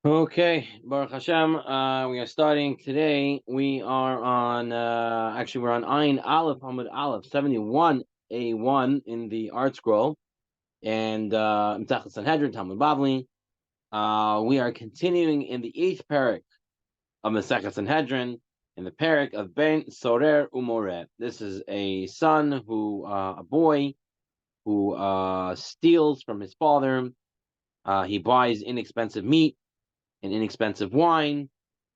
Okay, Baruch Hashem. We are starting today. We are on, we're on Ayin Aleph, Hamid Aleph, 71A1 in the Art Scroll, and Mtachat Sanhedrin, Talmud Bavli. We are continuing in the 8th parak of Masechet Sanhedrin, in the parak of Ben Sorer Umoreh. This is a son a boy who steals from his father. He buys inexpensive meat and inexpensive wine,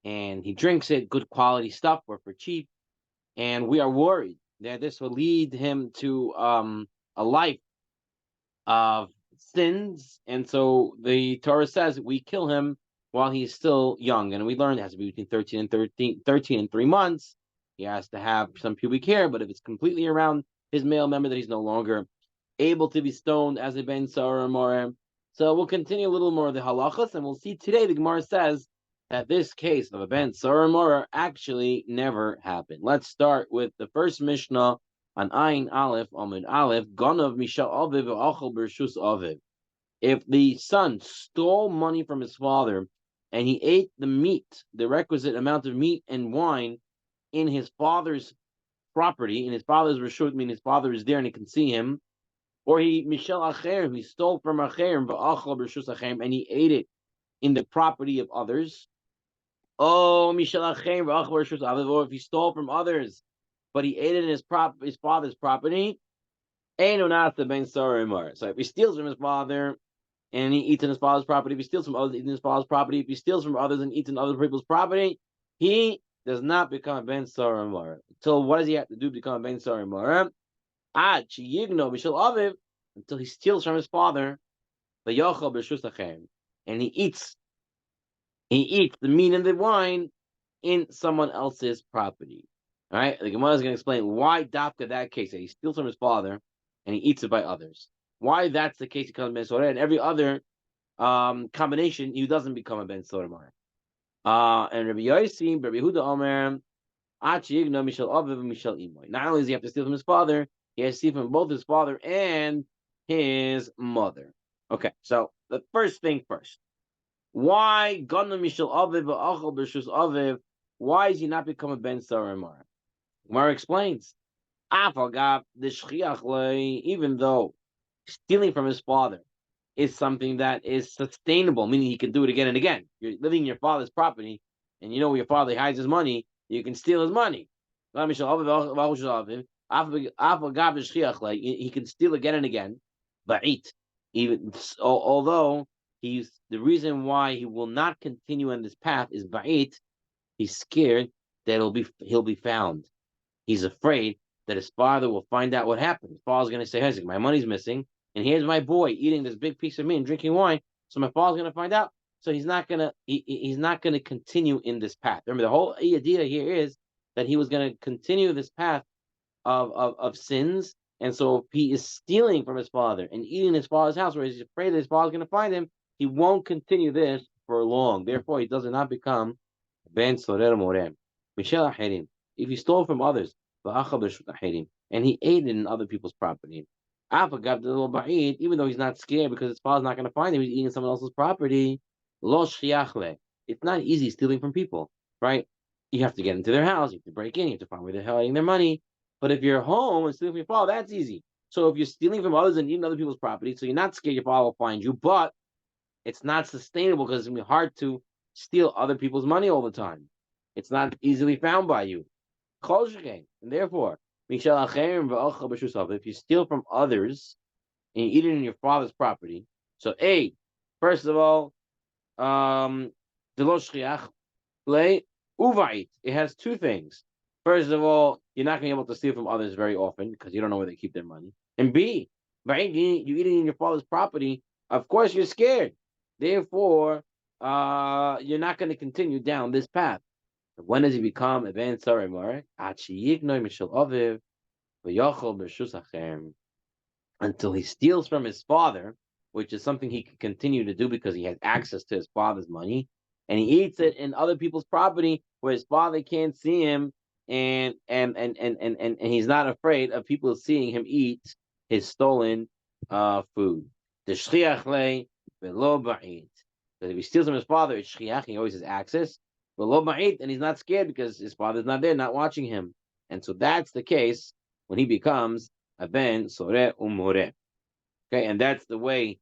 and he drinks it, good quality stuff, or for cheap. And we are worried that this will lead him to a life of sins. And so the Torah says we kill him while he's still young. And we learned it has to be between 13 and 3 months. He has to have some pubic hair, but if it's completely around his male member, that he's no longer able to be stoned as a ben Sarah Moreh. So we'll continue a little more of the halachas, and we'll see today the Gemara says that this case of a ben Sarah Moreh actually never happened. Let's start with the first Mishnah on Ayin Aleph, Amid Aleph, Ganav Mishal Aviv Achel Bershus Aviv. If the son stole money from his father and he ate the meat, the requisite amount of meat and wine in his father's property, in his father's reshut, meaning his father is there and he can see him, or he Mishal Acher, he stole from Acher and he ate it in the property of others. Oh, Mishal Acher, or if he stole from others, but he ate it in his father's property. So if he steals from his father and he eats in his father's property, if he steals from others, eats in his father's property, if he steals from others and eats in other people's property, he does not become a ben Sarimar. So what does he have to do to become a ben Sarimar? Until he steals from his father, and he eats the meat and the wine in someone else's property. All right, the Gemara is going to explain why Dafka that case that he steals from his father and he eats it by others. Why that's the case he becomes Ben Soreh, and every other combination he doesn't become a Ben Soreh. And Rabbi Yossi, Rabbi Huda Omer, not only does he have to steal from his father, he has to steal from both his father and his mother. Okay, so the first thing first. Why Gana Mishal Aviv Achal Bershus Aviv? Why does he not become a Ben Sarimar? Gemara explains, even though stealing from his father is something that is sustainable, meaning he can do it again and again. You're living in your father's property, and you know where your father hides his money, you can steal his money. He can steal again and again, but although he's the reason why he will not continue on this path is ba'it, he's scared that he'll be found. He's afraid that his father will find out what happened. His father's going to say, "Hey, my money's missing, and here's my boy eating this big piece of meat and drinking wine." So my father's going to find out. So he's not going to he's not going to continue in this path. Remember, the whole idea here is that he was going to continue this path of sins. And so if he is stealing from his father and eating his father's house, where he's afraid that his father's going to find him, he won't continue this for long. Therefore, he does not become ben sorer morem. Mishel acherim. If he stole from others, and he ate it in other people's property, even though he's not scared because his father's not going to find him, he's eating someone else's property. It's not easy stealing from people, right? You have to get into their house, you have to break in, you have to find where they're hiding their money. But if you're home and stealing from your father, that's easy. So if you're stealing from others and eating other people's property, so you're not scared your father will find you, but it's not sustainable because it's going to be hard to steal other people's money all the time. It's not easily found by you. And therefore, if you steal from others and you eat it in your father's property, so first of all, it has two things. First of all, you're not going to be able to steal from others very often because you don't know where they keep their money. And B, right, you eat it in your father's property, of course you're scared. Therefore, you're not going to continue down this path. When does he become a ben Sarimar? Until he steals from his father, which is something he can continue to do because he has access to his father's money, and he eats it in other people's property where his father can't see him, and he's not afraid of people seeing him eat his stolen food. The shchiach le velo ba'id. Because if he steals from his father, it's shchiach, he always has access. But lo ma'it, and he's not scared because his father's not there, not watching him. And so that's the case when he becomes a ben soreh umoreh. Okay, and that's the way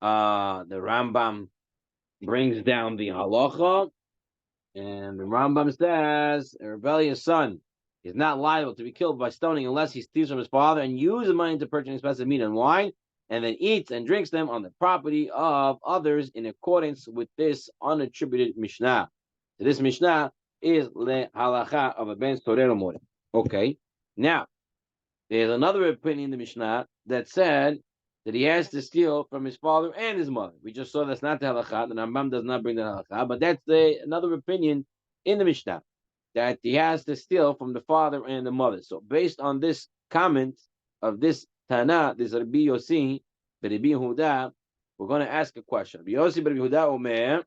the Rambam brings down the halacha. And the Rambam says a rebellious son is not liable to be killed by stoning unless he steals from his father and uses the money to purchase expensive meat and wine, and then eats and drinks them on the property of others in accordance with this unattributed Mishnah. So this Mishnah is le halacha of a ben soreh more. Okay, now there's another opinion in the Mishnah that said that he has to steal from his father and his mother. We just saw that's not the halakha. The Rambam does not bring the halakha, but that's another opinion in the Mishnah that he has to steal from the father and the mother. So based on this comment of this Tana, this Rabbi Yossi, the Rabbi Yehuda, we're going to ask a question. Rabbi Yossi, Rabbi Yehuda, Omer,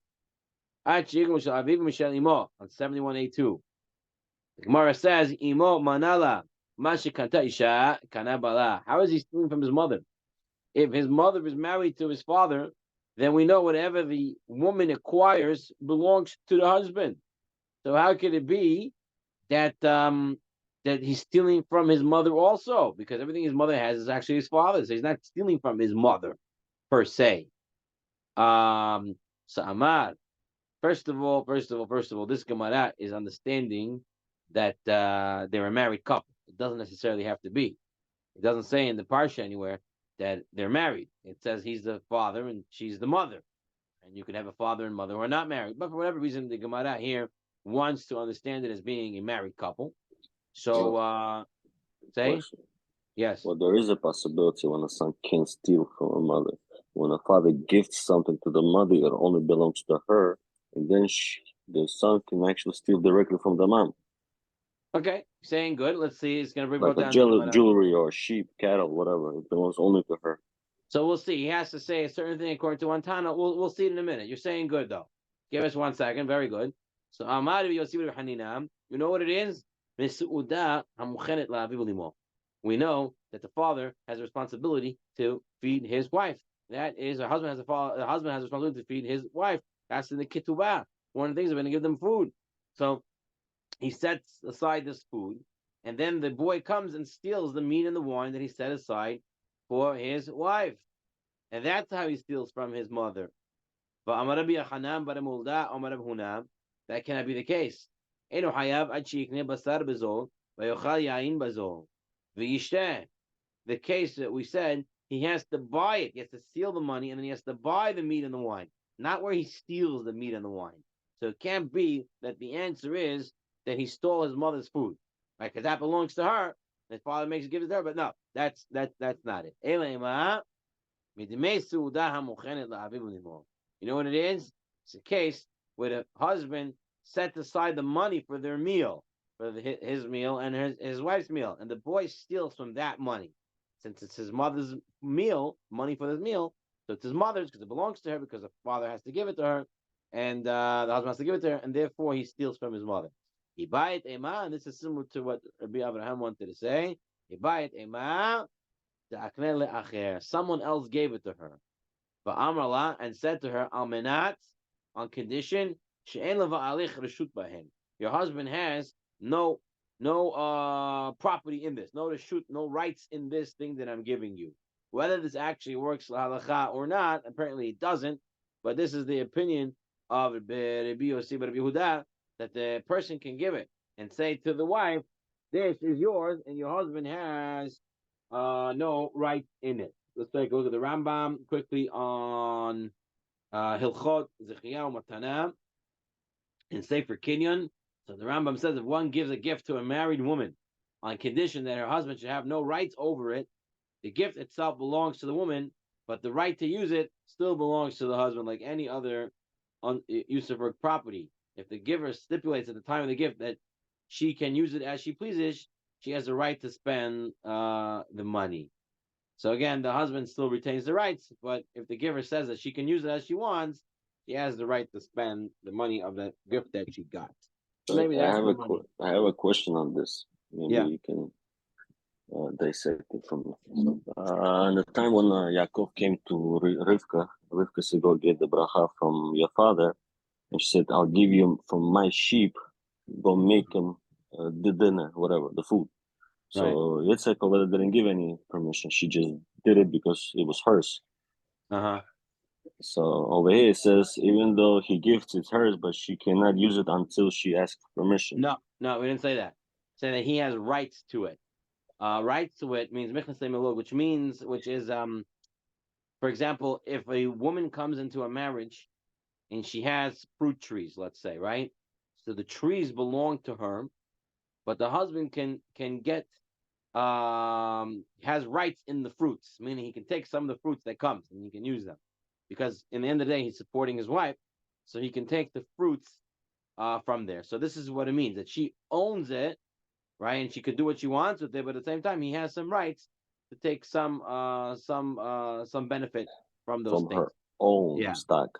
on 71A2. The Gemara says, Imo manala. How is he stealing from his mother? If his mother is married to his father, then we know whatever the woman acquires belongs to the husband. So how could it be that that he's stealing from his mother also? Because everything his mother has is actually his father's. So he's not stealing from his mother per se. So Amar, first of all, this Gemara is understanding that they're a married couple. It doesn't necessarily have to be. It doesn't say in the Parsha anywhere that they're married. It says he's the father and she's the mother. And you could have a father and mother who are not married. But for whatever reason, the Gemara here wants to understand it as being a married couple. So, say? Question. Yes. Well, there is a possibility when a son can't steal from a mother. When a father gifts something to the mother, it only belongs to her. And then the son can actually steal directly from the mom. Okay, saying good. Let's see. It's going to bring Like down jewelry or sheep, cattle, whatever. It belongs only to her. So we'll see. He has to say a certain thing according to Antana. We'll see it in a minute. You're saying good though. Give us 1 second. Very good. So Amar Yossi Hanina. You know what it is? We know that the father has a responsibility to feed his wife. That is, the husband has a responsibility to feed his wife. That's in the ketubah. One of the things we're going to give them food. So he sets aside this food, and then the boy comes and steals the meat and the wine that he set aside for his wife. And that's how he steals from his mother. That cannot be the case. The case that we said, he has to buy it. He has to steal the money, and then he has to buy the meat and the wine. Not where he steals the meat and the wine. So it can't be that the answer is that he stole his mother's food. Right? Because that belongs to her. His father makes it give it to her, but no, that's not it. You know what it is? It's a case where the husband set aside the money for their meal, for his meal and his wife's meal, and the boy steals from that money. Since it's his mother's meal, money for this meal, so it's his mother's because it belongs to her because the father has to give it to her, and the husband has to give it to her, and therefore he steals from his mother. Ibayit ema, and this is similar to what Rabbi Abraham wanted to say. Ibayit ema, someone else gave it to her. Va'amrala, and said to her, Almenat, on condition, she'en leva'alich reshut bahen. Your husband has no property in this, no reshut, no rights in this thing that I'm giving you. Whether this actually works lahalacha or not, apparently it doesn't. But this is the opinion of Rabbi Yossi Rabbi Yehuda, that the person can give it and say to the wife, "This is yours," and your husband has no right in it. Let's take a look at the Rambam quickly on Hilchot Zechiyahu Matana in Sefer Kinyan. So the Rambam says if one gives a gift to a married woman on condition that her husband should have no rights over it, the gift itself belongs to the woman, but the right to use it still belongs to the husband, like any other use of her property. If the giver stipulates at the time of the gift that she can use it as she pleases, she has the right to spend the money. So again, the husband still retains the rights, but if the giver says that she can use it as she wants, she has the right to spend the money of that gift that she got. So maybe that's I have a question on this. Maybe you can. dissected from. And the time when Yaakov came to Rivka, Rivka said, "Go get the bracha from your father," and she said, "I'll give you from my sheep. Go make him the dinner, whatever, the food." So Yitzhak already didn't give any permission. She just did it because it was hers. So over here it says, even though he gives it's hers, but she cannot use it until she asks permission. No, we didn't say that. Say that he has rights to it. Rights to it means which is for example, if a woman comes into a marriage and she has fruit trees, let's say, right? So the trees belong to her, but the husband can get has rights in the fruits, meaning he can take some of the fruits that comes and he can use them, because in the end of the day he's supporting his wife, so he can take the fruits from there. So this is what it means, that she owns it, right? And she could do what she wants with it, but at the same time he has some rights to take some benefit from those from things. her own stock,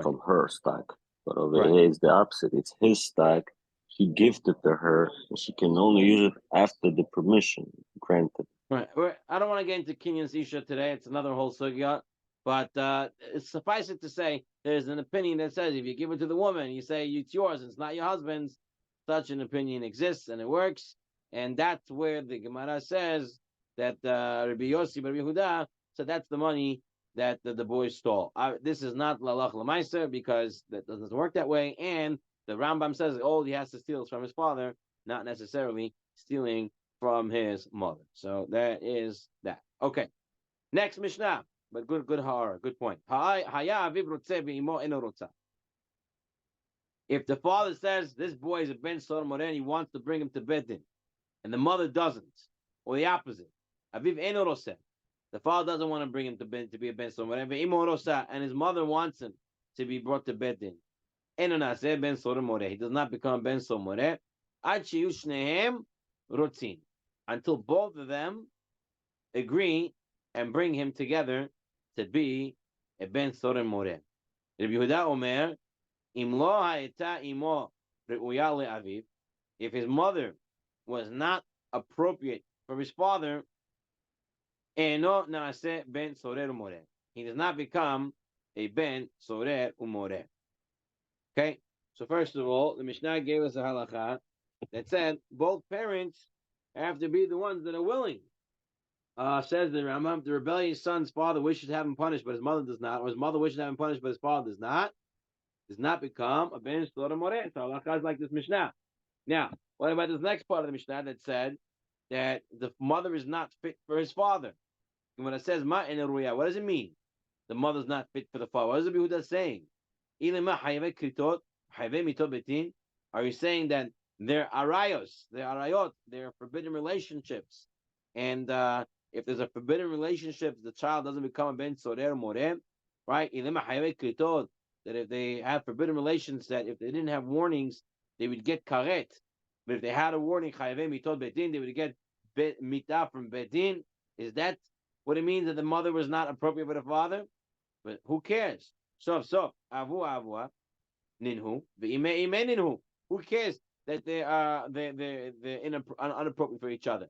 from her stock. But over here it's the opposite. It's his stock. He gifted to her, and she can only use it after the permission granted. Right. I don't want to get into Kinyan Isha today. It's another whole sugya. But suffice it to say, there's an opinion that says if you give it to the woman, you say it's yours, it's not your husband's. Such an opinion exists and it works. And that's where the Gemara says that Rabbi Yossi, Rabbi Yehuda, so that's the money that the boys stole. This is not lalach lamaisa, because that doesn't work that way. And the Rambam says all he has to steal is from his father, not necessarily stealing from his mother. So that is that. Okay. Next Mishnah. But good horror. Good point. If the father says this boy is a ben sor more and he wants to bring him to Bedin, and the mother doesn't, or the opposite, aviv enorosa, the father doesn't want to bring him to be a ben sor more, and his mother wants him to be brought to Bedin. Enonase ben sor more. He does not become ben sor more. Ad shiyu shnehem rotzin, until both of them agree and bring him together to be a ben sor more. Rabbi Yehuda Omer, im lo ha'eta imo re'uya le'aviv, if his mother was not appropriate for his father, eno na'aseh ben sorer umoreh, he does not become a ben sorer umoreh. Okay, so first of all, the Mishnah gave us a halacha that said both parents have to be the ones that are willing. Says the Rambam, the rebellious son's father wishes to have him punished, but his mother does not, or his mother wishes to have him punished, but his father does not become a ben sorer umoreh. So halacha is like this Mishnah. Now, what about this next part of the Mishnah that said that the mother is not fit for his father? And when it says ma in ruya, what does it mean? The mother's not fit for the father. What does it Yehuda saying? Are you saying that they're arayos, they're arayot, they're forbidden relationships? And if there's a forbidden relationship, the child doesn't become a ben sorer moreh, right? That if they have forbidden relations, that if they didn't have warnings, they would get karet. But if they had a warning, chayavei mitod bedin, they would get mitah from bedin. Is that what it means, that the mother was not appropriate for the father? But who cares? So, avu ninhu, ve'ime ninhu. Who cares that they're unappropriate for each other?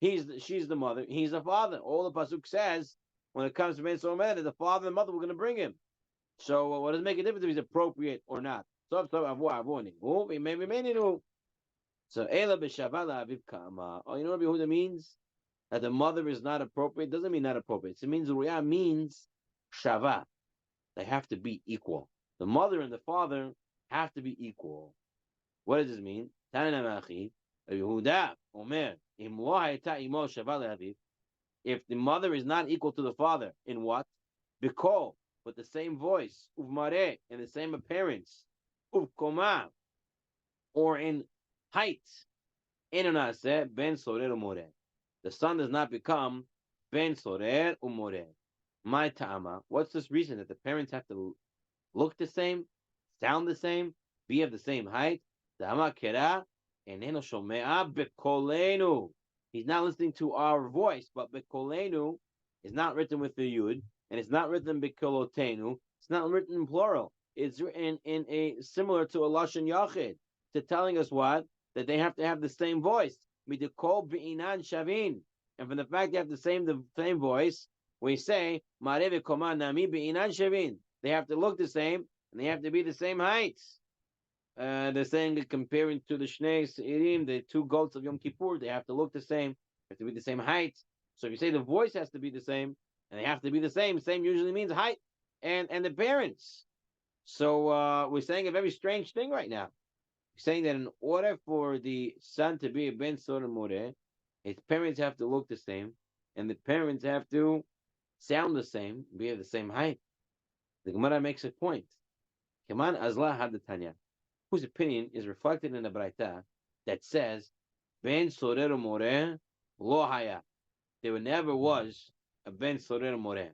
She's the mother, he's the father. All the pasuk says when it comes to ben somer, the father and the mother were going to bring him. So what does it make a difference if he's appropriate or not? So Ela b'shavala aviv kama. Oh, you know what Yehuda means? That the mother is not appropriate doesn't mean not appropriate. It means ruya means shava. They have to be equal. The mother and the father have to be equal. What does this mean? Yehuda Omer, if the mother is not equal to the father, in what? Bikol, with the same voice, uvmare, in the same appearance, uvkoma, or in height, ben sorer umore. The son does not become ben sorer umore. My ta'ama, what's this reason that the parents have to look the same, sound the same, be of the same height? Ta'ama kera, eneno shomea bekolenu. He's not listening to our voice, but bekolenu is not written with the yud, and it's not written bekolotenu. It's not written in plural. It's written in a similar to a lashon yachid, to telling us what? That they have to have the same voice. midikol be'inan shavin. And from the fact they have the same voice, we say Mareve Koman Nami be'inan shavin. They have to look the same and they have to be the same heights. They're saying that comparing to the Shnei Seirim, the two goats of Yom Kippur, they have to look the same, they have to be the same height. So if you say the voice has to be the same, and they have to be the same usually means height and the parents. So we're saying a very strange thing right now. We're saying that in order for the son to be a Ben Sodom Moreh, his parents have to look the same, and the parents have to sound the same, be of the same height. The Gemara makes a point. Keman Azla had the Tanya, whose opinion is reflected in the Braita that says, Ben Sorero Moreh Lo Haya. There never was a Ben Sorero Moreh.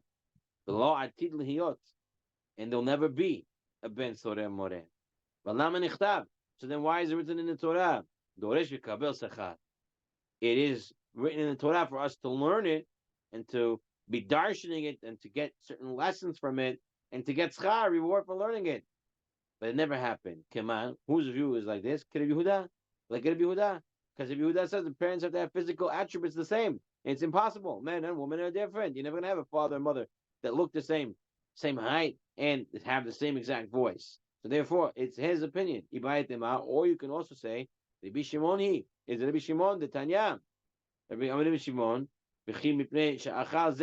The law Atid Lihiyot. And there'll never be a Ben Sorero Moreh. So then why is it written in the Torah? It is written in the Torah for us to learn it and to be darshaning it and to get certain lessons from it and to get schar, reward for learning it. But it never happened. Come on. Whose view is like this? Could it be Yehuda? Like it be Yehuda? Because if Yehuda says the parents have to have physical attributes the same, it's impossible. Men and women are different. You're never going to have a father and mother that look the same height, and have the same exact voice. So therefore, it's his opinion. Or you can also say, Rabbi Shimon is Rabbi Shimon the Tanya. Rabbi Shimon, just because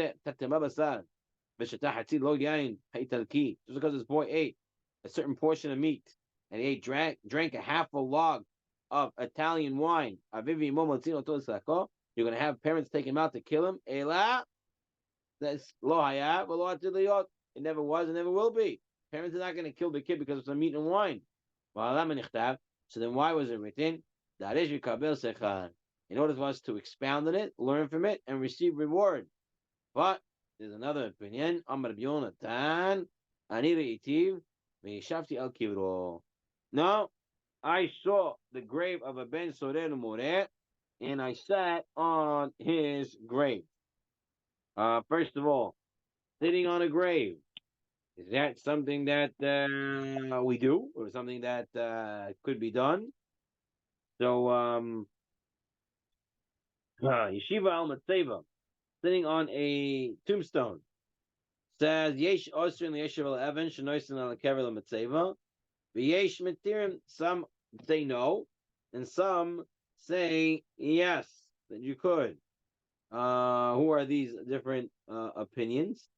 this boy ate a certain portion of meat, and he drank a half a log of Italian wine, you're going to have parents take him out to kill him. That's lo haya, it never was and never will be. Parents are not going to kill the kid because of some meat and wine. So then why was it written? In order for us to expound on it, learn from it, and receive reward. But there's another opinion. No, I saw the grave of a Ben Sorer Moreh, and I sat on his grave. First of all, sitting on a grave, is that something that we do, or something that could be done? So, Yeshiva al Matzeva, sitting on a tombstone, says Yesh Osir in the Yeshiva al Evan Shenoisin al Kever al Matzeva. V'yesh Matirim. Some say no, and some say yes that you could. Who are these different opinions?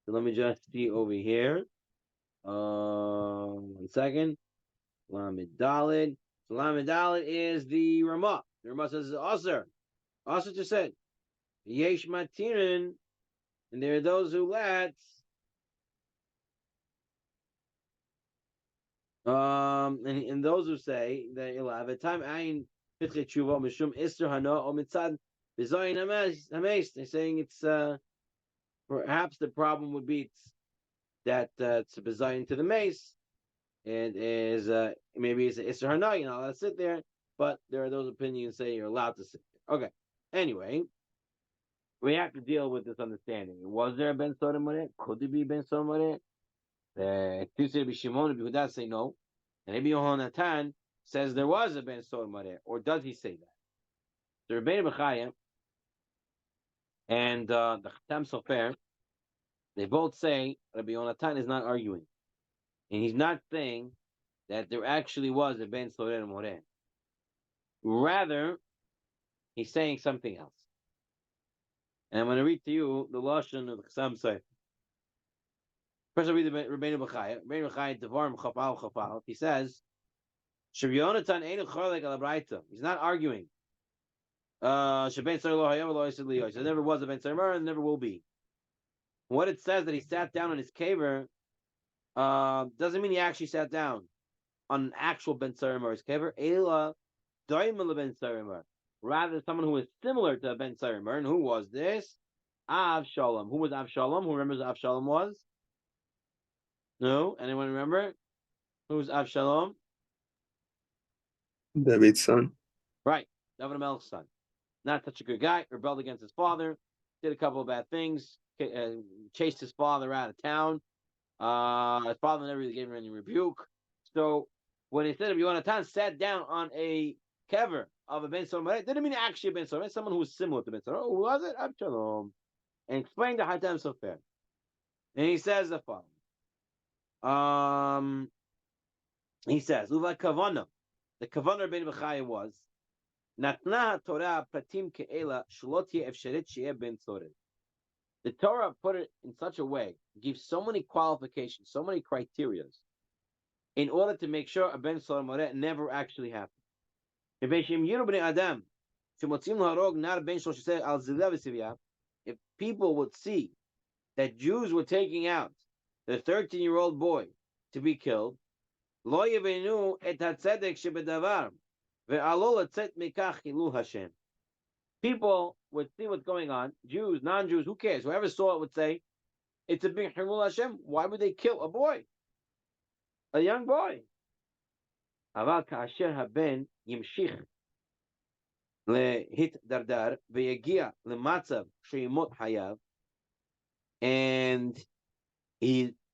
So let me just see over here. 1 second. Lamed Dalid. So Lamed Dalid is the Ramah. The Ramah says Osir. Osir just said Yesh Matirin, and there are those who let. And those who say that you'll have a time ayin pitche tshuva mishum ister hana o mitzad b'zayin hameis. They're saying it's perhaps the problem would be that it's a b'zayin to the mace. It is maybe it's an ister hana. You're not allowed to sit there, but there are those opinions say you're allowed to sit there. Okay. Anyway, we have to deal with this understanding. Was there a ben sodom Moreh? Could there be ben sodom Moreh? Two say Shimon and Yehuda say no, and Rabbi Yohanan says there was a Ben Sodom Moreh, or does he say that? The Rebbeinu Bechaya and the Chatam Sofer, they both say Rabbi Yohanan is not arguing, and he's not saying that there actually was a Ben Sodom Moreh. Rather, he's saying something else. And I'm going to read to you the lashon of the Chatam Sofer. First, I'll read the Rebbeinu Bechaya. Rebbeinu Bechaya Devarim Chapal. He says, He's not arguing. There never was a Ben Sarimar and never will be. What it says that he sat down on his caver doesn't mean he actually sat down on an actual Ben Sarimar's caver. Ben Sarimar. Rather, someone who was similar to Ben Sarimar. And who was this? Avshalom. Who was Avshalom? Who remembers who Avshalom was? No? Anyone remember? Who's Avshalom? David's son. Right. David Melch's son. Not such a good guy. Rebelled against his father. Did a couple of bad things. Chased his father out of town. His father never really gave him any rebuke. So when he said of Yonatan sat down on a kever of a Ben Solomon didn't mean actually a Ben Solomon, someone who was similar to Ben Solomon. Who was it? Absalom. And explained the Hatam Sofer. And he says the following. He says, Uva Kavana. The Kavana Ben Bechaya was Natna Torah Pratim Ke'ela Shalotia Efsheret Shea Ben Sored. The Torah put it in such a way, gives so many qualifications, so many criterias, in order to make sure a Ben Solomon never actually happened. If people would see that Jews were taking out the 13-year-old boy to be killed, people would see what's going on. Jews, non-Jews, who cares? Whoever saw it would say, it's a big Hilul Hashem. Why would they kill a boy? A young boy. להתדרדר ויגיע למצב שימות חייו, and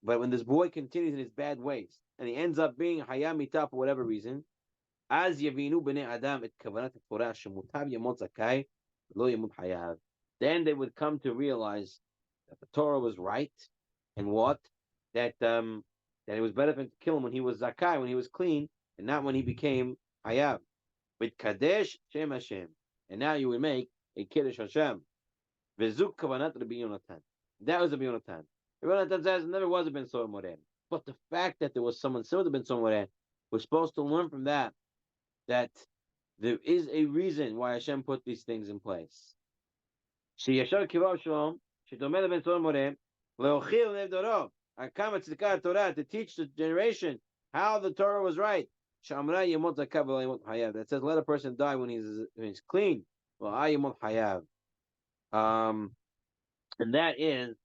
but when this boy continues in his bad ways and he ends up being hayam mita for whatever reason, אז יבינו בני אדם את כוונת התורה שמוטב ימות זכאי ולא ימות חייב. Then they would come to realize that the Torah was right, and what? That it was better for him to kill him when he was zakai, when he was clean, and not when he became hayav. With Kadesh Shem Hashem. And now you would make a Kiddush Hashem. V'zuk kavanat Rabbi Yonatan. That was Rabbi Yonatan. Rabbi Yonatan says never was a Ben Solomon. But the fact that there was someone similar to Ben Solomon, we're supposed to learn from that there is a reason why Hashem put these things in place. Sheyashar kivav shalom, shedomeh Ben Solomon, leochil nevdorov, akam tzedakah Torah, to teach the generation how the Torah was right. That says let a person die when he's clean. And that is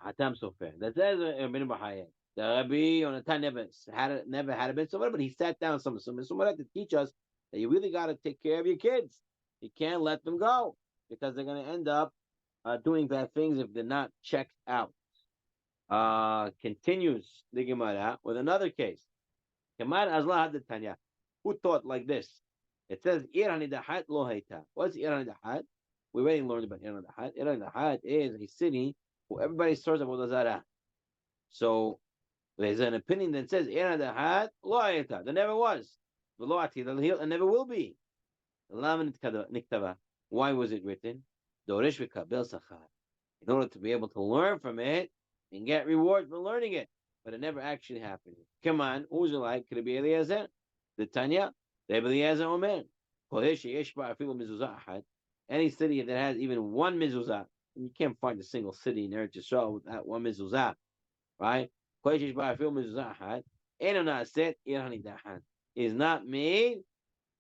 Hatam Sofer. That says the Rabbi Yonatan never had a Ben Sofer, but he sat down someone had to teach us that you really got to take care of your kids. You can't let them go because they're going to end up doing bad things if they're not checked out. Continues the Gemara with another case. Who thought like this? It says Ir hanidahat lo hayta. What's Ir hanidahat? We already learned about Ir hanidahat. Ir hanidahat is a city where everybody serves Avodah Zarah. So there's an opinion that says Ir hanidahat lo hayta. There never was. And never will be. Why was it written? In order to be able to learn from it and get reward for learning it. But it never actually happened. Come on, who's it like? Could it be Eliezer? The Tanya? Rebbe Eliezer Omer. Any city that has even one mezuzah, you can't find a single city in Eretz Yisrael without one mezuzah, right? Is not made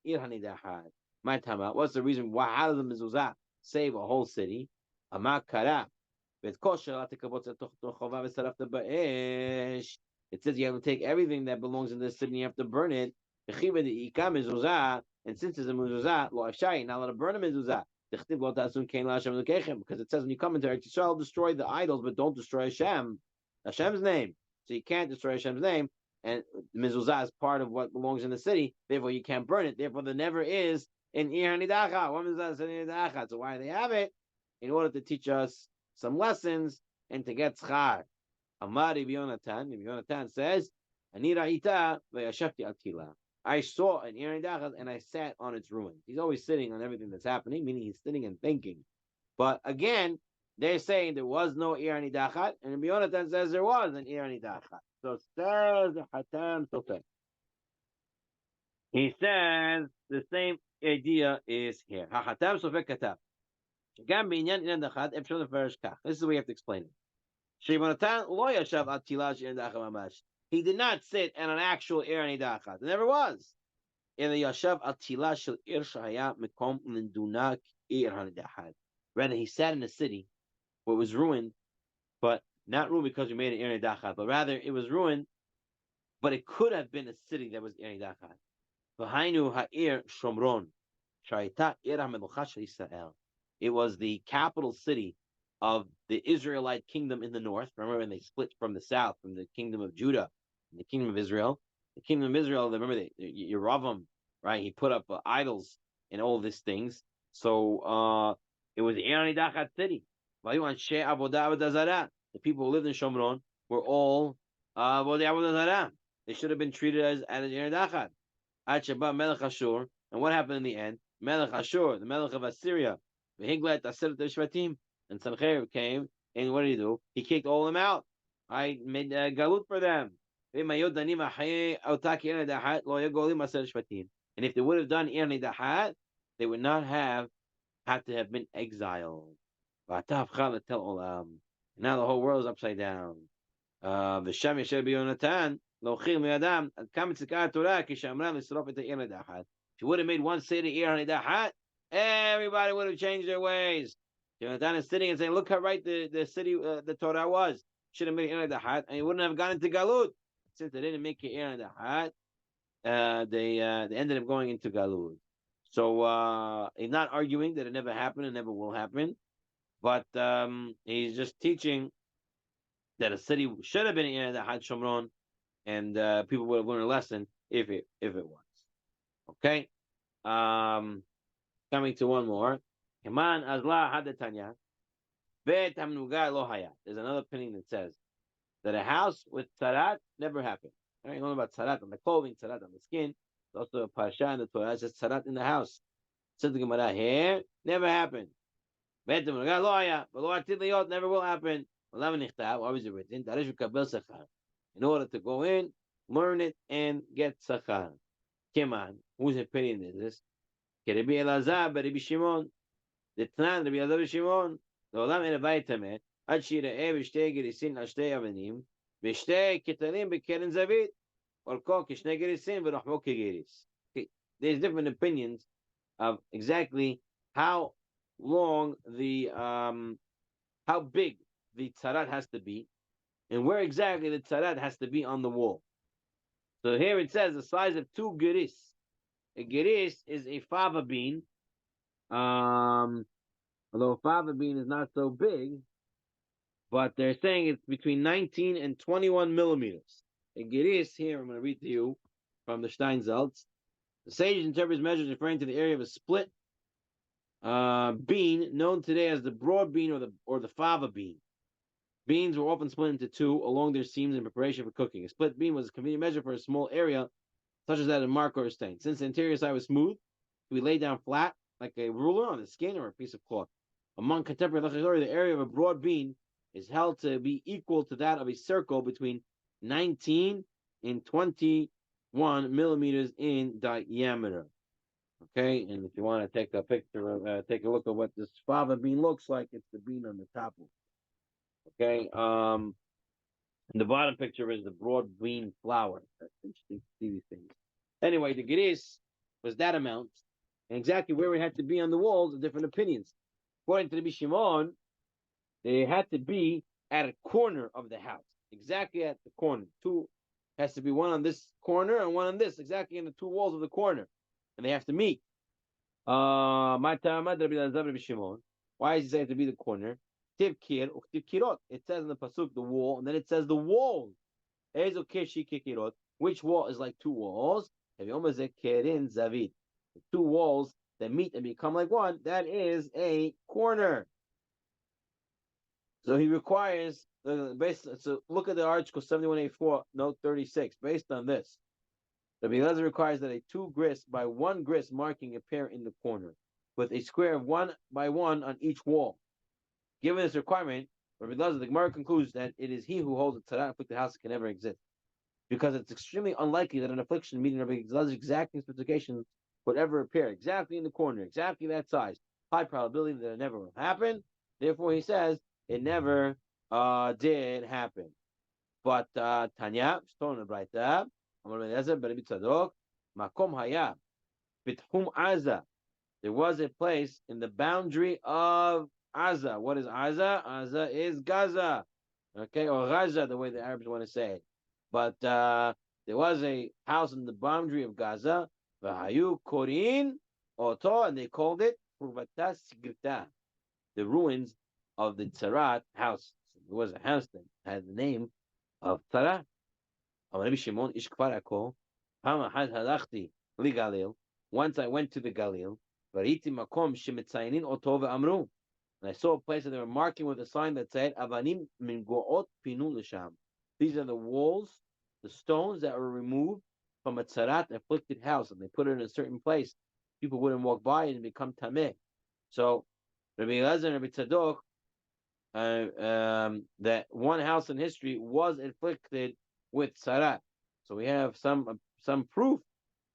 Ir Hanidahat. My time out. What's the reason? Why? How does the mezuzah save a whole city? Amak Kara. It says you have to take everything that belongs in this city and you have to burn it. And since it's a mezuzah, not let it burn a mezuzah. Because it says when you come into Eretz Yisrael, destroy the idols, but don't destroy Hashem's name. So you can't destroy Hashem's name, and mezuzah is part of what belongs in the city. Therefore, you can't burn it. Therefore, there never is an Ir Hanidacha. One mezuzah is an Ir Hanidacha. So why do they have it? In order to teach us some lessons and to get schar. Amar Rabbi Yonatan says, Ani ra'ita v'yashafti al tila. I saw an Ir Hanidacha and I sat on its ruins. He's always sitting on everything that's happening, meaning he's sitting and thinking. But again, they're saying there was no Ir Hanidacha, and Rabbi Yonatan says there was an Ir Hanidacha. So says Hatam Sofer. He says the same idea is here. Hatam Sofer katav. This is the way you have to explain it. He did not sit in an actual Ir Hanidacha. There never was. Rather, he sat in a city where it was ruined, but not ruined because we made an Ir Hanidacha, but rather it was ruined, but it could have been a city that was Ir Hanidacha. V'hainu ha'ir Shomron, sh'ayta ir ha'melucha shel Yisrael. It was the capital city of the Israelite kingdom in the north. Remember when they split from the south, from the kingdom of Judah and the kingdom of Israel? The kingdom of Israel, remember, Yeravam right? He put up idols and all these things. So it was Ir Nidachat city. The people who lived in Shomron were all Avodah Avodah Zarah. They should have been treated as Ir Nidachat. Ad Sheba Melech Ashur. And what happened in the end? Melech Ashur, the Melech of Assyria, V'higlet Aseret Shvatim, and Sanhedrin came, and what did he do? He kicked all of them out. I made galut for them. And if they would have done Ir Nidahat, they would not have had to have been exiled. Now the whole world is upside down. ושם ישב ביונתן, להוכיח מאדם, עד כמה צדקה התורה, כשאמרה לשרוף את העיר נידחת. If you would have made one city Ir Nidahat, everybody would have changed their ways. Jonathan is sitting and saying, look how right the city, the Torah was. Should have made Ir Nidahat, and he wouldn't have gone into Galut. Since they didn't make it Ir Nidahat, they ended up going into Galut. So he's not arguing that it never happened and never will happen, but he's just teaching that a city should have been in the Had Shomron, and people would have learned a lesson if it was. Okay. Coming to one more. Haman Azla Hadatanya. Bet Hamnuga Lohaya. There's another opinion that says that a house with tzarat never happened. All right, know about tzarat on the clothing, tzarat on the skin. There's also a parasha in the Torah that says tzarat in the house. Says the Gemara here, never happened. Bet Hamnuga Lohaya. But Lo Atid Liot never will happen. Why was it written? In order to go in, learn it, and get sachar. Kiman, whose opinion is this? Rabbi Elazar, Rabbi Shimon, the Tnan, Rabbi Elazar, Shimon. לעולם אין הבית טמא, עד שיראה בשתי גריסין על שתי אבנים, ושתי כתרים בקרן זווית, אורכו כשני גריסין ורוחבו כגריס. There's different opinions of exactly how long how big the tzarat has to be, and where exactly the tzarat has to be on the wall. So here it says the size of 2 geris. A geris is a fava bean. Although a fava bean is not so big, but they're saying it's between 19 and 21 millimeters. A geris here, I'm going to read to you from the Steinsaltz. The sage interprets measures referring to the area of a split bean, known today as the broad bean or the fava bean. Beans were often split into two along their seams in preparation for cooking. A split bean was a convenient measure for a small area, such as that of mark or a stain. Since the interior side was smooth, it would be laid down flat, like a ruler on the skin or a piece of cloth. Among contemporary lechazori, the area of a broad bean is held to be equal to that of a circle between 19 and 21 millimeters in diameter. Okay, and if you want to take a picture of, take a look at what this fava bean looks like, it's the bean on the top of it. Okay, and the bottom picture is the broad bean flour. That's interesting to see these things. Anyway, the geris was that amount, and exactly where it had to be on the walls are different opinions. According to Rabbi Shimon, they had to be at a corner of the house, exactly at the corner. Two has to be one on this corner and one on this, exactly in the 2 walls of the corner, and they have to meet. Why does he say it to be the corner? It says in the pasuk the wall, and then it says the walls. Which wall is like 2 walls? The 2 walls that meet and become like one. That is a corner. So he requires so look at the article 7184, note 36. Based on this, Rabbi Elazar requires that a 2 gris by 1 gris marking appear in the corner, with a square of 1 by 1 on each wall. Given this requirement, Rabbi Elazar, the Gemara concludes that it is he who holds the tzara afflicted house can never exist, because it's extremely unlikely that an affliction meeting Rabbi Elazar's exacting specifications would ever appear exactly in the corner, exactly that size. High probability that it never will happen. Therefore, he says it never did happen. But Tanya, Stone Braita, Amar Ben Ezra, Ben Tzadok, Makom Haya, Bithum Aza. There was a place in the boundary of Aza. What is Aza? Aza is Gaza. Okay, or Gaza, the way the Arabs want to say it. But there was a house in the boundary of Gaza, Vahayu Korin Oto, and they called it Purvata Sigrita, the ruins of the Tzarat house. So there was a house that had the name of Tzarat. Rabbi Shimon Ish Kfar Ako, Hama Had Halachti Ligalil. Once I went to the Galil, and I saw a place that they were marking with a sign that said, Avanim min go'ot pinu l'sham. These are the walls, the stones that were removed from a tzarat afflicted house, and they put it in a certain place. People wouldn't walk by it and become tameh. So Rabbi Elazar and Rabbi Tzadok, that one house in history was afflicted with tzarat. So we have some proof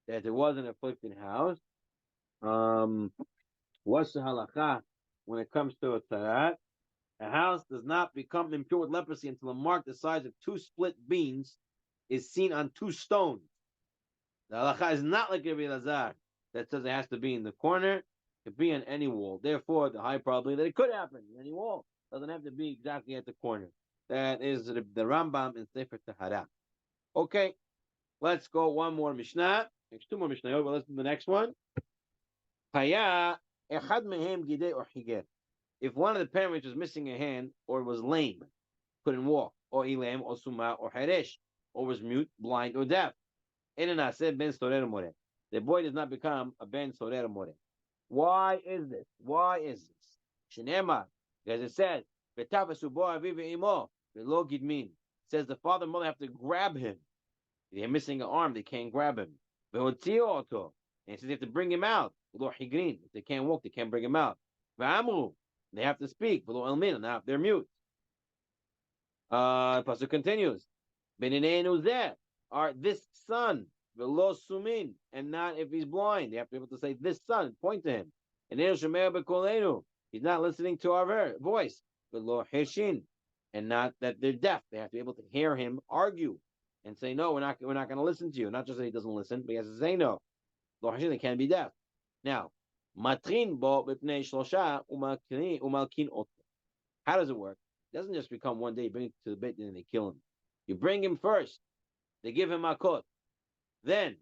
that there was an afflicted house. What's the halacha when it comes to a tzarat? A house does not become impure with leprosy until a mark the size of 2 split beans is seen on 2 stones. The halacha is not like Rabbi Elazar that says it has to be in the corner. It could be on any wall. Therefore, the high probability that it could happen in any wall. It doesn't have to be exactly at the corner. That is the Rambam in Sefer Tahara. Okay, let's go one more Mishnah. There's 2 more Mishnah, but let's do the next one. If one of the parents was missing a hand or was lame, couldn't walk, or ilam, or suma, or harish, or was mute, blind, or deaf, the boy does not become a ben sorer more. Why is this? Why is this? Shenema, because it says, it says the father and mother have to grab him. They're missing an arm, they can't grab him. And it says they have to bring him out. If they can't walk, they can't bring him out. They have to speak. Now they're mute. Pasuk continues. Are this son, sumin, and not if he's blind. They have to be able to say this son, point to him. And he's not listening to our voice. And not that they're deaf. They have to be able to hear him argue and say, no, we're not going to listen to you. Not just that he doesn't listen, but he has to say no. They can't be deaf. Now, matrin bo b'pnei shlosha umalkin oto. How does it work? It doesn't just become one day, you bring it to the beit and they kill him. You bring him first. They give him makot. Then,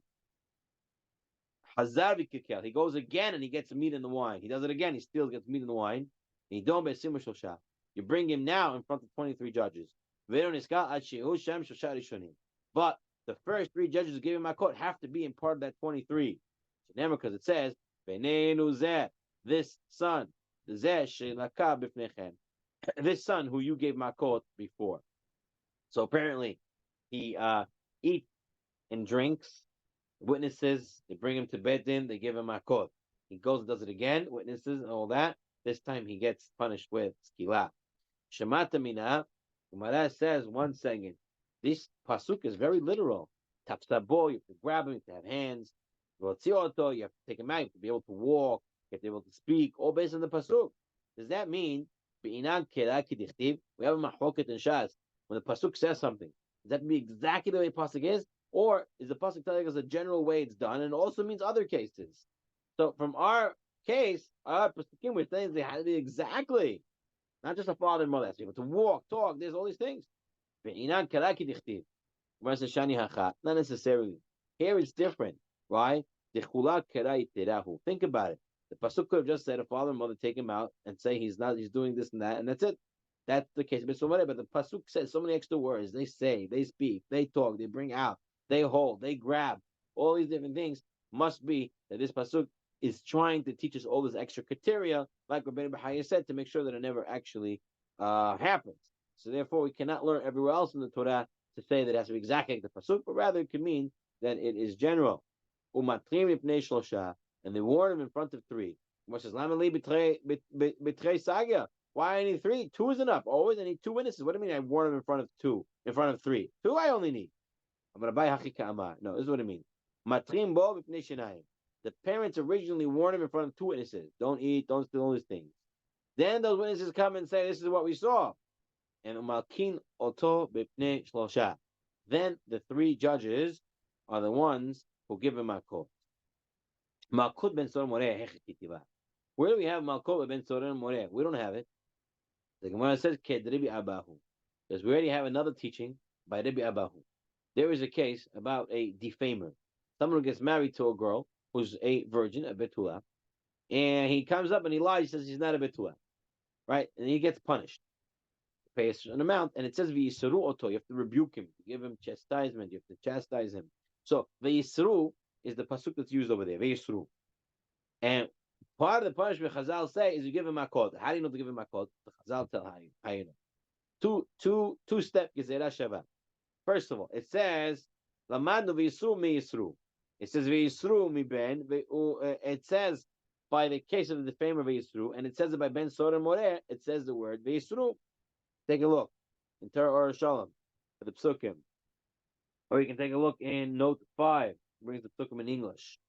hazar v'kikel. He goes again and he gets meat in the wine. He does it again. He still gets meat in the wine. And he don't besim shlosha. You bring him now in front of 23 judges. But the first 3 judges who give him makot have to be in part of that 23. Because it says, this son, this son who you gave makot before. So apparently, he eats and drinks. Witnesses, they bring him to Beit Din, they give him makot. He goes and does it again, witnesses and all that. This time he gets punished with skila. Shemata mina, Gemara says, 1 second. This pasuk is very literal. Tapsabo, you have to grab him, you have to have hands. You have to take him out, you have to be able to walk, you have to be able to speak, all based on the pasuk. Does that mean we have a mahloket in Shas when the pasuk says something? Does that mean exactly the way the pasuk is, or is the pasuk telling us a general way it's done, and it also means other cases? So from our case, our pasukim we're saying they had to be exactly, not just a father and mother, has to be able to walk, talk. There's all these things. Not necessarily. Here it's different. Why? Think about it. The pasuk could have just said a father and mother take him out and say he's doing this and that, and that's it. That's the case. But the pasuk says so many extra words. They say, they speak, they talk, they bring out, they hold, they grab. All these different things must be that this pasuk is trying to teach us all this extra criteria, like Rabbeinu B'Chaya said, to make sure that it never actually happens. So therefore, we cannot learn everywhere else in the Torah to say that it has to be exactly like the pasuk, but rather it can mean that it is general. And they warn him in front of 3. Why I need 3? 2 is enough. Always I need 2 witnesses. What do you mean I warn him in front of 2? In front of 3? 2 I only need. I'm going to buy hachika amar. No, this is what I mean. The parents originally warned him in front of 2 witnesses. Don't eat, don't steal, all these things. Then those witnesses come and say, this is what we saw. And umalkin oto b'pnei shlosha. Then the 3 judges are the ones who give him makot. Malkut ben Sorer Moreh. Where do we have Malkut ben Sorer Moreh? We don't have it. The Gemara says Ked Rabbi Abahu, because we already have another teaching by Rabbi Abahu. There is a case about a defamer, someone who gets married to a girl who's a virgin, a betula, and he comes up and he lies. He says he's not a betula, right? And he gets punished. Pay a certain amount, and it says v'yisru oto. You have to rebuke him, give him chastisement. You have to chastise him. So v'yisru is the pasuk that's used over there, Ve'yisru. And part of the punishment Chazal say is you give him makot. How do you know to give him makot? The Chazal tell how you know. Two-step gezerah shava. First of all, it says lamadu v'yisru mi yisru. It says v'yisru mi ben. It says by the case of the defamer v'yisru, and it says it by ben sora moreh. It says the word v'yisru. Take a look in Torah or Shalom for the psukim, or you can take a look in note 5. It brings the psukim in English.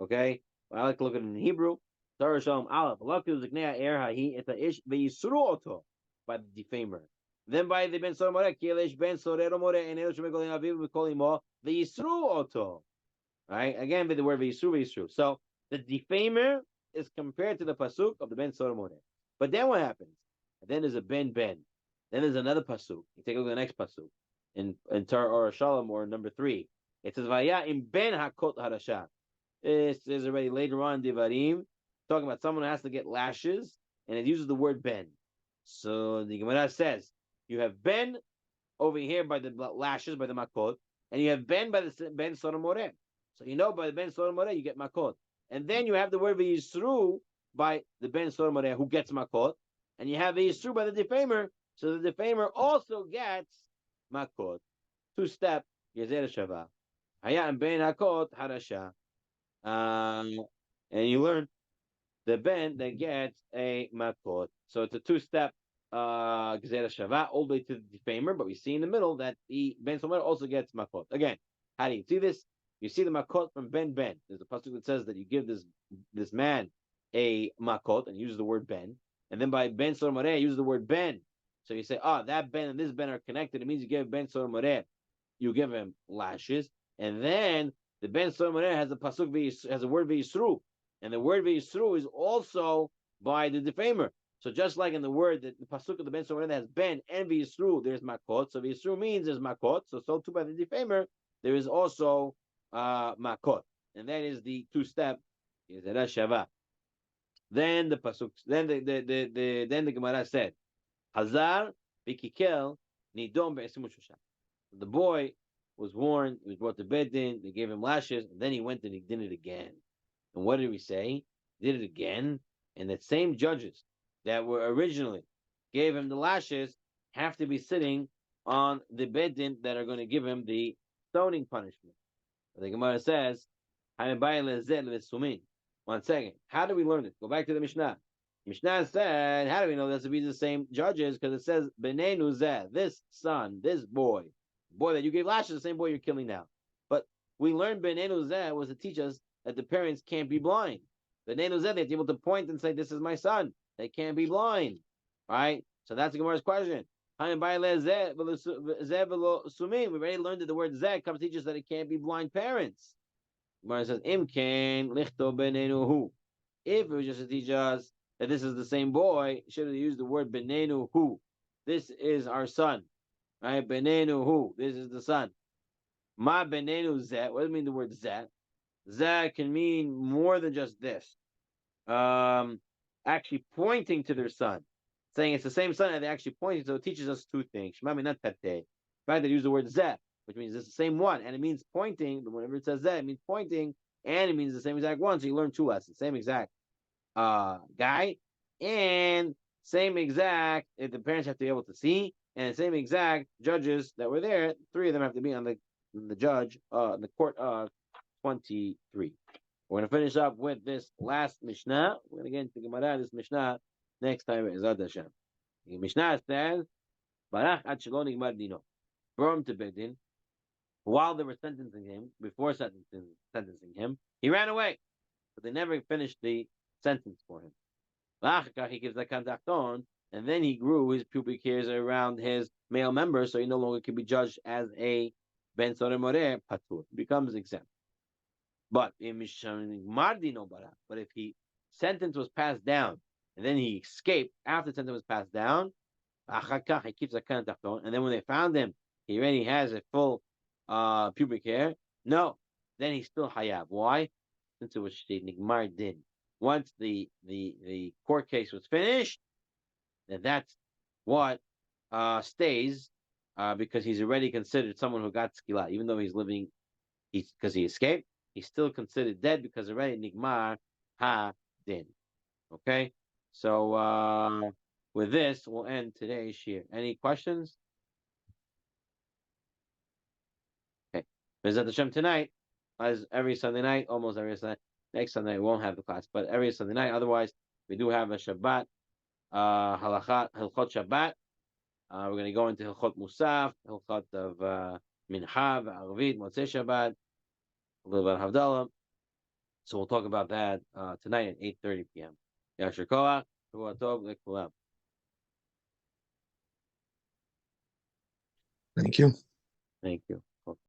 Okay, I like to look at it in Hebrew. Torah Shalom Aleph. It's a ish v'yisru oto by the defamer. Then by the ben sora moreh, kielesh ben sorero moreh, and elosh megolin aviv v'kolimo v'yisru oto. Right, again with the word v'yisru. So the defamer is compared to the pasuk of the ben sora moreh. But then what happens? And then there's a ben. Then there's another pasuk. You take a look at the next pasuk in Torah or Shalom or number 3. It says vaya im ben hakot harasha. This is already later on Devarim, talking about someone who has to get lashes, and it uses the word ben. So the Gemara says you have ben over here by the lashes, by the makot, and you have ben by the ben soromoreh. So you know by the ben soromoreh you get makot, and then you have the word v'yisru by the ben soromoreh who gets makot, and you have v'yisru by the defamer. So the defamer also gets makot. Two-step gezerah shava. Hayat ben hakot harasha. And you learn the ben that gets a makot. So it's a two-step gezerah shava all the way to the defamer, but we see in the middle that the ben somer also gets makot. Again, how do you see this? You see the makot from ben. There's a pasuk that says that you give this man a makot and use the word ben, and then by ben somer use the word ben. So you say, that ben and this ben are connected. It means you give ben somer, you give him lashes, and then the ben somer has a pasuk has a word v'yisru, and the word v'yisru is also by the defamer. So just like in the word that the pasuk of the ben somer has ben and v'yisru, there's makot. So v'yisru means there's makot. So too by the defamer there is also makot, and that is the two-step gezerah shava. Then the pasuk, then the Gemara said, Hazar v'kikel nidom be'esimushusha. The boy was warned, he was brought to Beit Din, they gave him lashes, and then he went and he did it again. And what did we say? He did it again, and the same judges that were originally gave him the lashes have to be sitting on the Beit Din that are going to give him the stoning punishment. The Gemara says, one second. How do we learn it? Go back to the Mishnah. Mishnah said, how do we know this to be the same judges? Because it says, Benenu zeh, this son, this boy that you gave lashes, the same boy you're killing now. But we learned Benenu zeh was to teach us that the parents can't be blind. Benenu zeh, they're able to point and say, this is my son. They can't be blind. Right? So that's the Gemara's question. We already learned that the word zeh comes to teach us that it can't be blind parents. Gemara says, Imken lichto benenu hu. If it was just to teach us that this is the same boy, should have used the word benenu hu. This is our son. Right? Benenu hu. This is the son. Ma benenu zeh. What does it mean the word zeh? Zeh can mean more than just this. Actually pointing to their son. Saying it's the same son and they're actually pointing, so it teaches us two things. Shema not tate. In fact, they use the word zeh, which means it's the same one, and it means pointing, but whenever it says zeh, it means pointing, and it means the same exact one, so you learn two lessons. Same exact guy, and same exact, if the parents have to be able to see, and same exact judges that were there, 3 of them have to be on the judge, the court 23. We're going to finish up with this last Mishnah. We're going to get into Gemara, this Mishnah, next time. Ezrat Hashem. The Mishnah says, Barach ad shelo nigmar dino. Brought him to Beit Din. While they were sentencing him, before sentencing him, he ran away. But they never finished the sentence for him. He gives that contact on, and then he grew his pubic hairs around his male members, so he no longer can be judged as a ben soreh moreh patur. He becomes exempt. But if he sentence was passed down and then he escaped after the sentence was passed down, he keeps a contact on, and then when they found him, he already has a full pubic hair. No, then he's still hayav. Why? Since it was nigmar din. Once the court case was finished, then that's what stays because he's already considered someone who got skila, even though he's living, because he escaped. he's still considered dead because already nigmar ha din. Okay, so with this, we'll end today's shir. Any questions? Okay, Bezat Hashem tonight, as every Sunday night, almost every Sunday. Next Sunday we won't have the class, but every Sunday night. Otherwise, we do have a Shabbat, halachat, hilchot Shabbat. We're going to go into hilchot Musaf, hilchot of Mincha, Arvit, Motzei Shabbat, a little bit of Havdalah. So we'll talk about that tonight at 8:30 p.m. Yashar Koach, Shavua Tov, Lekulam. Thank you. Thank you.